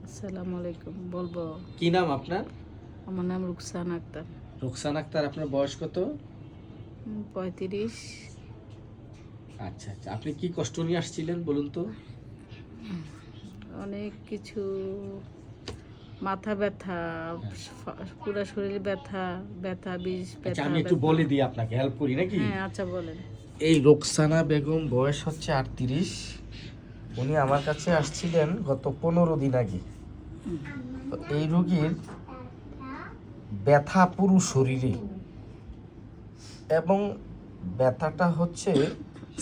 আসসালামু আলাইকুম। বলবো, কি নাম আপনার? আমার নাম রুকসানা আক্তার। রুকসানা আক্তার। আপনার বয়স কত? 35। আচ্ছা আচ্ছা, আপনি কি কষ্ট নিয়ে আসছিলেন বলুন তো? অনেক কিছু, মাথা ব্যথা, পুরো শরীর ব্যথা, ব্যথা বিষ আচ্ছা, ব্যথা আমি একটু ব্যথা। বলে দিই, আপনাকে হেল্প করি নাকি? হ্যাঁ, আচ্ছা বলেন। এই রোকসানা বেগম বয়স হচ্ছে 38। উনি আমার কাছে আসছিলেন গত 15 দিন আগে। তো এই রোগীর ব্যথা পুরো শরীরে, এবং ব্যথাটা হচ্ছে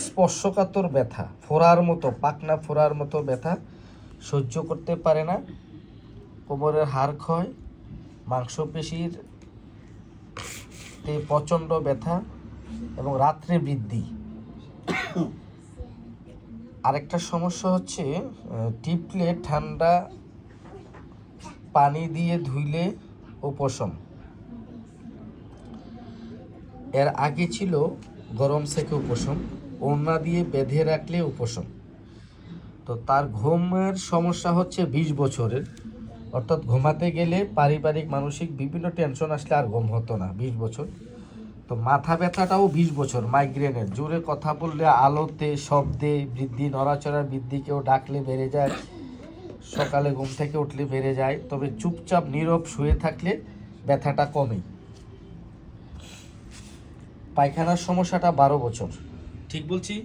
স্পর্শকাতর ব্যথা, ফোড়ার মতো, পাকনা ফোড়ার মতো ব্যথা, সহ্য করতে পারে না। কোমরের হাড় ক্ষয়, মাংসপেশির প্রচণ্ড ব্যথা এবং রাত্রে বৃদ্ধি। আরেকটা সমস্যা হচ্ছে টিপলে ঠান্ডা পানি দিয়ে ধুইলে উপশম। এর আগে ছিল গরম সেকে উপশম, ওড়না দিয়ে বেঁধে রাখলে উপশম। তো তার ঘুমের সমস্যা হচ্ছে 20 বছরের, অর্থাৎ ঘুমাতে গেলে পারিবারিক মানসিক বিভিন্ন টেনশন আসলে আর ঘুম হতো না 20 বছর। তো মাথা ব্যথাটাও 20 বছর, মাইগ্রেনের, জোরে কথা বললে, আলোতে, শব্দে বৃদ্ধি, নড়াচড়ার বৃদ্ধি, কেউ ডাকলে বেড়ে যায়, সকালে ঘুম থেকে উঠলে বেড়ে যায়, তবে চুপচাপ নীরব শুয়ে থাকলে ব্যথাটা কমে। পায়খানার সমস্যাটা 12 বছর। ঠিক বলছি?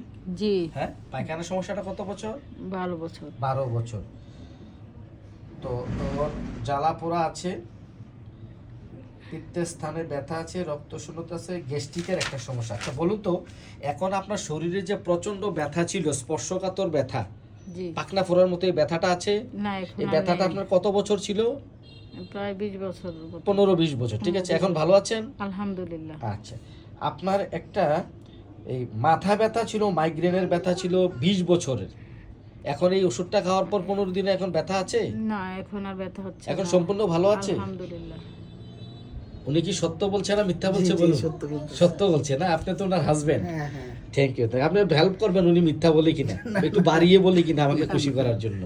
জি, হ্যাঁ, পায়খানার সমস্যাটা কত বছর? 12 বছর। 12 বছর। তো ওর জ্বালা পোড়া আছে, পিত্তের স্থানে ব্যথা আছে, রক্ত শূন্যতা আছে, গ্যাস্ট্রিকের একটা সমস্যা। আচ্ছা বলুন তো, এখন আপনার শরীরে যে প্রচন্ড ব্যথা ছিল, স্পর্শকাতর ব্যথা, জি, পাকনা ফোড়ার মতো এই ব্যথাটা আছে, না এখন এই আর ব্যথাটা নেই। আপনার কত বছর ছিল? প্রায় 20 বছর মতো। 15-20 বছর। ঠিক আছে, এখন ভালো আছেন? আলহামদুলিল্লাহ। আচ্ছা, আপনার একটা এই মাথা ব্যথা ছিল, মাইগ্রেনের ব্যথা ছিল 20 বছরের। এখন এই ওষুধটা খাওয়ার পর 15 দিনে এখন ব্যথা আছে? না, এখন আর ব্যথা হচ্ছে এখন না। সম্পূর্ণ ভালো আছে? আলহামদুলিল্লাহ। উনি কি সত্য বলছে না মিথ্যা বলছে বলুন? সত্য বলছে না? আপনি তো ওনার হাজবেন্ড। Thank you. আপনি হেল্প করবেন উনি মিথ্যা বলে কিনা, একটু বাড়িয়ে বলে কিনা আমাকে খুশি করার জন্য।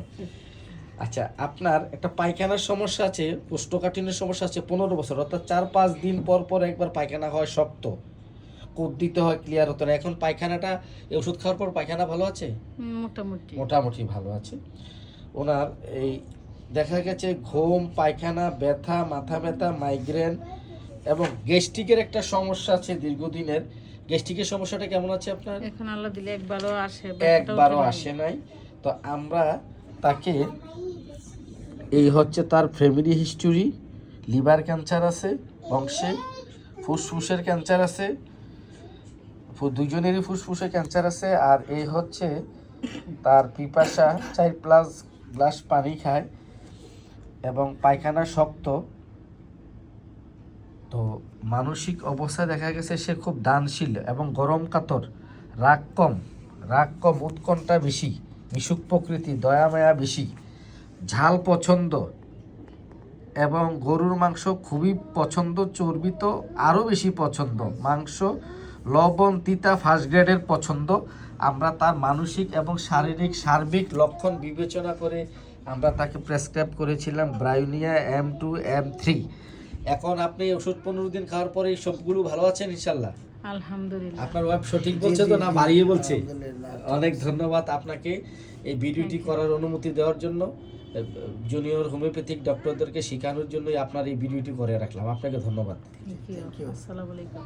আচ্ছা, আপনার একটা পায়খানার সমস্যা আছে, কোষ্ঠকাঠিন্যের সমস্যা আছে 15 বছর, অর্থাৎ 4-5 দিন পর পর একবার পায়খানা হয়, শক্ত কোদ দিতে হয়, ক্লিয়ার হতো না। এখন পায়খানাটা, এই ওষুধ খাওয়ার পর পায়খানা ভালো আছে? মোটামুটি। মোটামুটি ভালো আছে। ওনার এই দেখা গেছে ঘুম, পায়খানা, ব্যথা, মাথা ব্যথা, মাইগ্রেন এবং গ্যাস্ট্রিকের একটা সমস্যা আছে দীর্ঘদিনের। গ্যাস্ট্রিকের সমস্যাটা কেমন আছে আপনার? এখন আল্লাহ দিলে একবারও আসে, একবারও আসে নাই। তো আমরা তাকে, এই হচ্ছে তার ফ্যামিলি হিস্টোরি, লিভার ক্যান্সার আছে বংশে, ফুসফুসের ক্যান্সার আছে, দুজনেরই ফুসফুসে ক্যান্সার আছে, আর এই হচ্ছে তার পিপাসা, 4+ গ্লাস পানি খায় এবং পায়খানা শক্ত। তো মানসিক অবস্থা দেখা গেছে সে খুব দানশীল এবং গরম কাতর, রাগ কম, উৎকণ্ঠা বেশি, মিশুক প্রকৃতি, দয়া মায়া বেশি, ঝাল পছন্দ এবং গরুর মাংস খুবই পছন্দ, চর্বি তো আরও বেশি পছন্দ, মাংস লবণ তিতা ফার্স্ট গ্রেডের পছন্দ। আমরা তার মানসিক এবং শারীরিক সার্বিক লক্ষণ বিবেচনা করে আমরা তাকে প্রেসক্রাইব করেছিলাম ব্রায়োনিয়া M2 M3। এখন আপনি ওষুধ 15 দিন খাওয়ার পরে সবগুলো ভালো আছেন ইনশাল্লাহ? আলহামদুলিল্লাহ। আপনার ওয়াইফ সঠিক বলছে তো না বাড়িয়ে বলছে? অনেক ধন্যবাদ আপনাকে এই ভিডিওটি করার অনুমতি দেওয়ার জন্য। জুনিয়র হোমিওপ্যাথিক ডক্টরদেরকে শেখানোর জন্যই আপনার এই ভিডিওটি করে রাখলাম। আপনাকে ধন্যবাদ। Thank you. আসসালামু আলাইকুম।